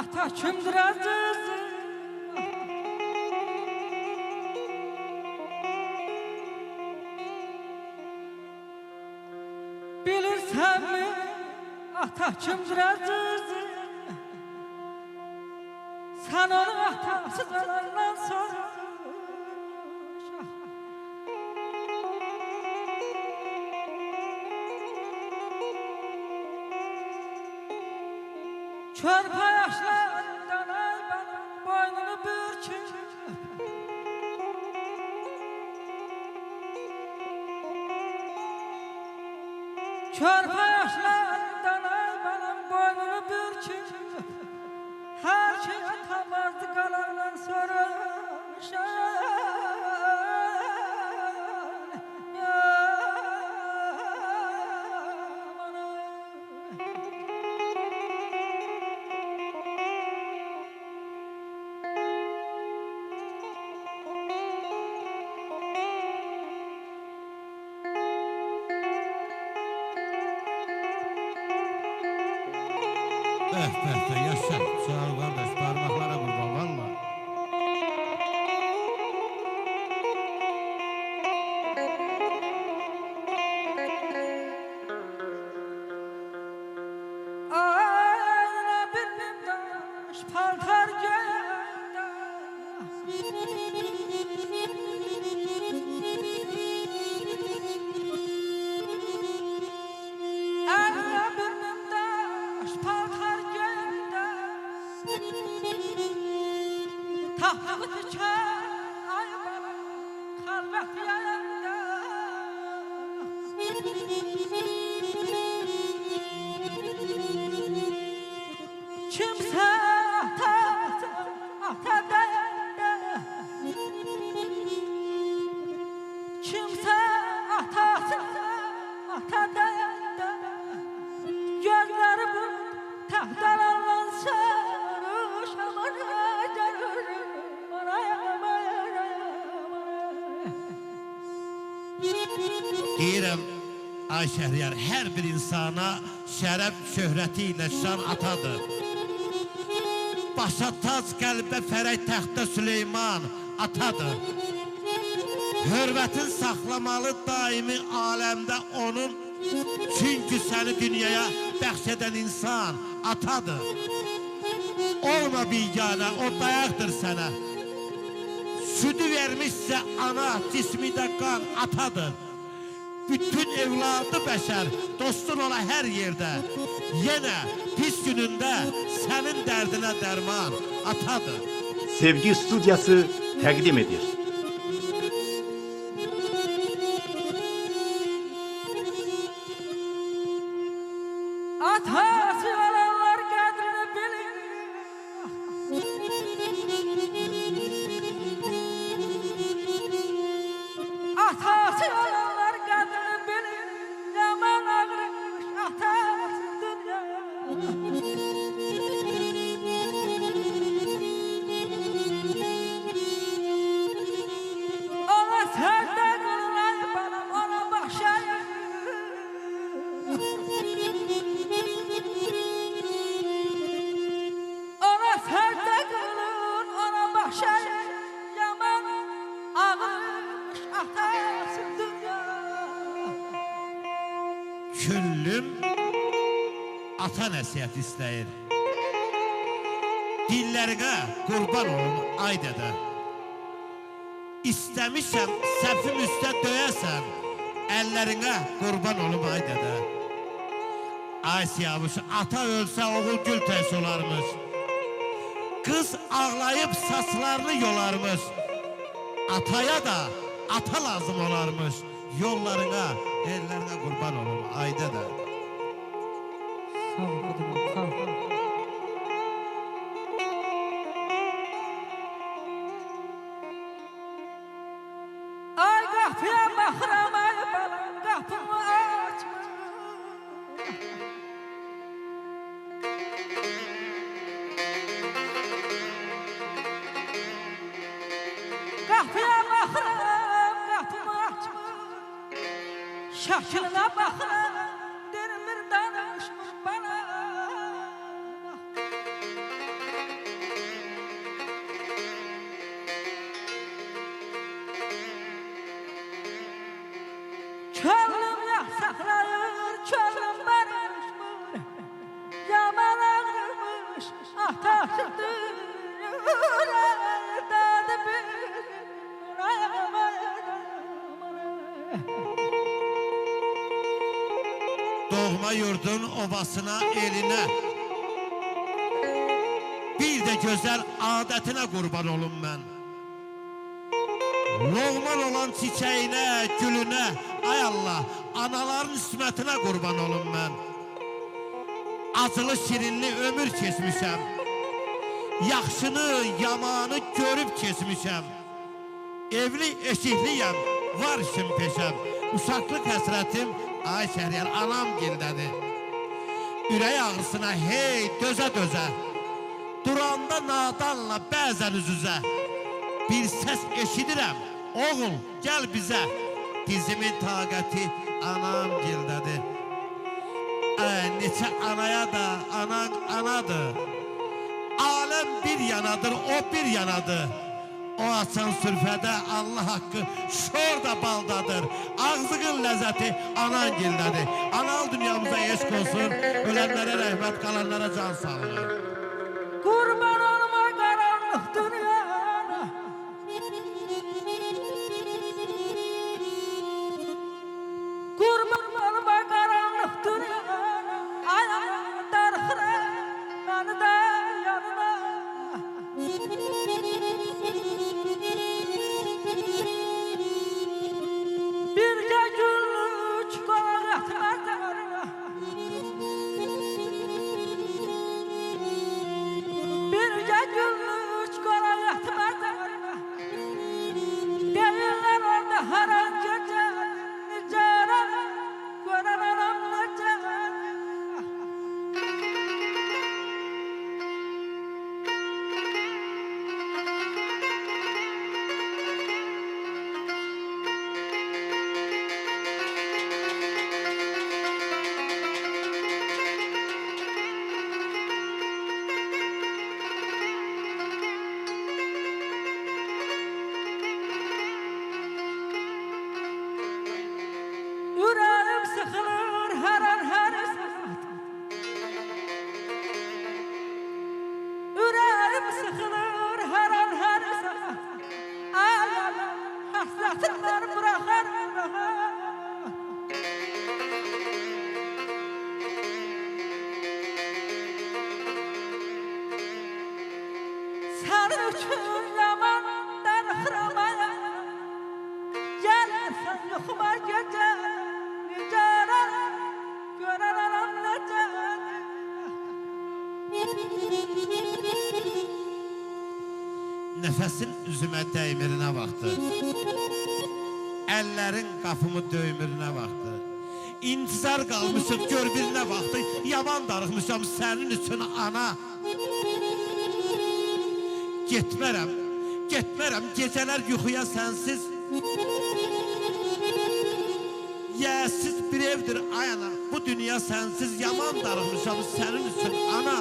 ata kimdir azizim? Bilirsen mi ata kimdir azizim? Sen onu atasız alandan sonra körpe yaşlarından ay bana boynunu bürküp körpe yaşlarından ay bana boynunu bürküp her şey atamazdı kalandan sonra Yaşa. Sağ ol kardeş. Parmaklara kurban valla. ayna bir nimdaş paltar giyende ayna bir nimdaş paltar giyende tahtı diken ay bana kalbet yayında kimse ata deyende kimse ata deyende gözleri bu tahtalarla sarış amana canım Deyirəm, ay Şəhriyar, hər bir insana şərəf şöhrəti ilə şan atadır. Başa tac qəlbə fərək təxtə Süleyman atadır. Hörmətin saxlamalı daimi aləmdə onun, çünki səni dünyaya bəxş edən insan atadır. Olma biganə, o dayaqdır sənə. Südü vermişsə ana, cismidə qan atadır. Bütün evladı bəşər, dostun ola hər yerdə. Yenə pis günündə sənin dərdinə dərman atadır. Sevgi Stüdyosu təqdim edir. atası olanlar kadrini bilir atası olanlar kadrini bilir yaman ağırmış atası dünyaya ona sende kılınay bana ona başlayın ona sende kılın ona başlayın yaman ağırmış atası dünyaya Küllüm ata nəsihət istəyir. Dillərinə qurban olun ay dədə. İstəmişəm səhvim üstə döyəsən, əllərinə qurban olum ay dədə. Ay siyavuş, ata ölsə oğul gül təs olarmış. Qız ağlayıb saçlarını yolarmış. Ataya da ata lazım olarmış. Yollarına, ellərinə qurban olum ay dədə. Sağ ol kudum, sağ ol. Ay kapıya bakıram ay balam kapımı açma kapıya bakıram kapımı açma şakilına bakıram derimir danışmış bana Ataşıdır yüreğde bir Doğma yurdun obasına, eline, bir de güzel adetine kurban olum ben. Loğman olan çiçeğine, gülüne, ay Allah, anaların ismetine kurban olum ben. Acılı şirinli ömür kesmişem. Yaxşını, yamanı görüp kesmişem. Evli eşikliyem, var işim peşem. Uşaqlıq həsrətim, ay Şəhriyar, anam gildədir. Ürək ağrısına hey dözə dözə. Duranda nadanla bəzən üz-üzə. Bir səs eşidirəm, oğul gəl bizə. Dizimin taqəti anam gildədir. Neçə anaya da anan anadır. Aləm bir yanadır, o bir yanadır. O açan sürfədə Allah haqqı şor da baldadır. Ağzığın ləzzəti anan gildədir. Anal dünyamıza eşq olsun. Ölənlərə rəhmət, qalanlara can sağlığı. Kurban olma karanlık dünyana Kurban olma karanlık dünyana Ayağına darıkıra beni de yanına Birce güllü çikolata Birce güllü çikolata Değiller orada haram gece Nicare gören anam nece Yüreğim sıkılır her an her saat Yüreğim sıkılır her an her saat Ağlam hasretler bırakır Senin için yaman darıkramaya Gelirsen yokuma gece Nicare gören anam nece Nəfəsin üzümə dəymirinə baxdı. Əllərin qapımı döymürünə baxdı. İntizar qalmışıq gör birinə baxdı. Yaman darıxmışam sənin üçün ana. Getmərəm, getmərəm gecələr yuxuya sənsiz. Yəsiz bir evdir ay ana. Bu dünya sənsiz yaman darıxmışam sənin üçün ana.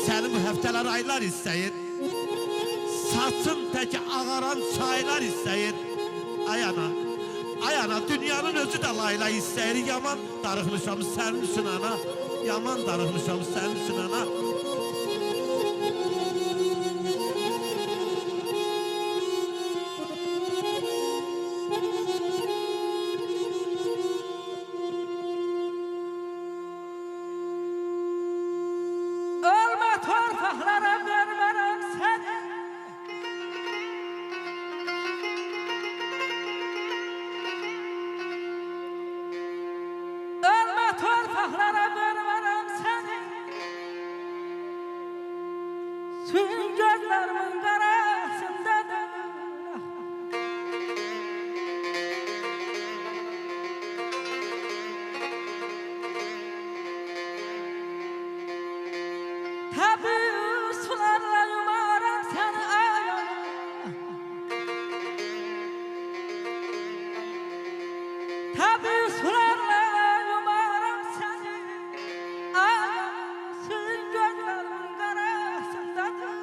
Səni bu həftələr aylar istəyir. Saçın təki ağaran çaylar istəyir. Ay ana, ay ana, dünyanın özü də layla istəyir. Yaman darıxmışam sənin üçün ana. Yaman darıxmışam sənin üçün ana. Ölme torpaklara vermem seni Ölme torpaklara vermem seni Suyun gözlerimin karasındadır Tabii sularla yumaram seni ayağına Tabii sularla yumaram seni ayağına Suyun gözlerimin karasındadır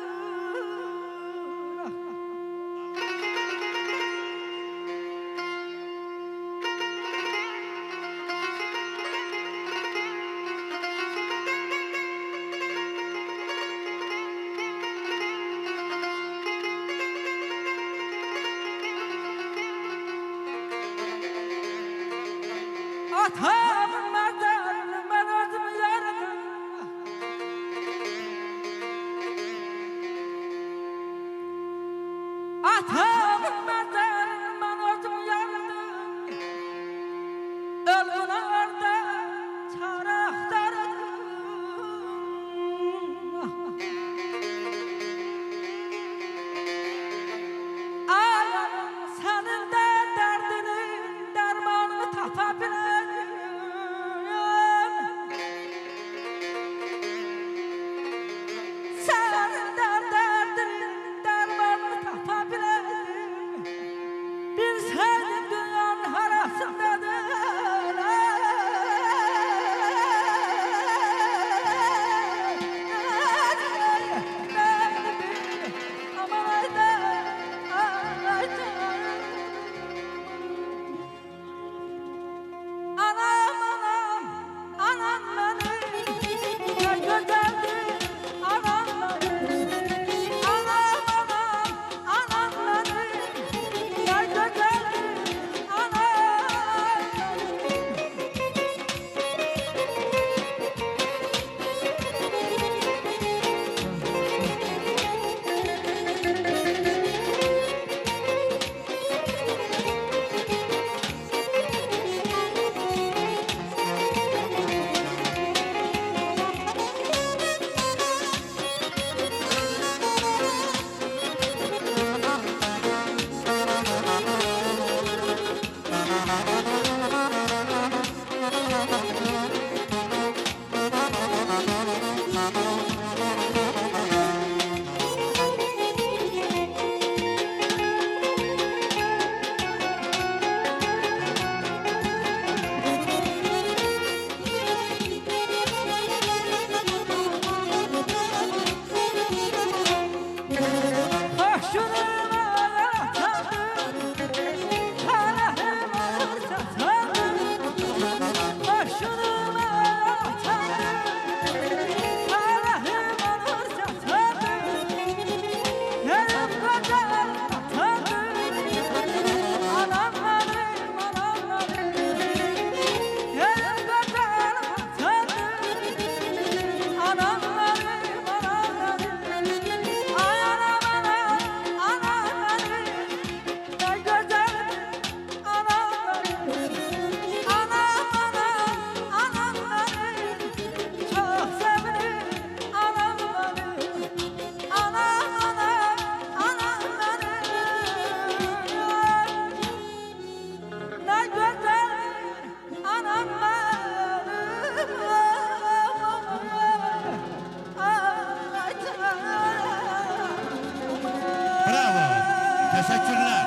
Teşekkürler.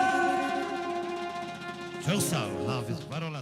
Çok sağ ol Hafız. Var olasın.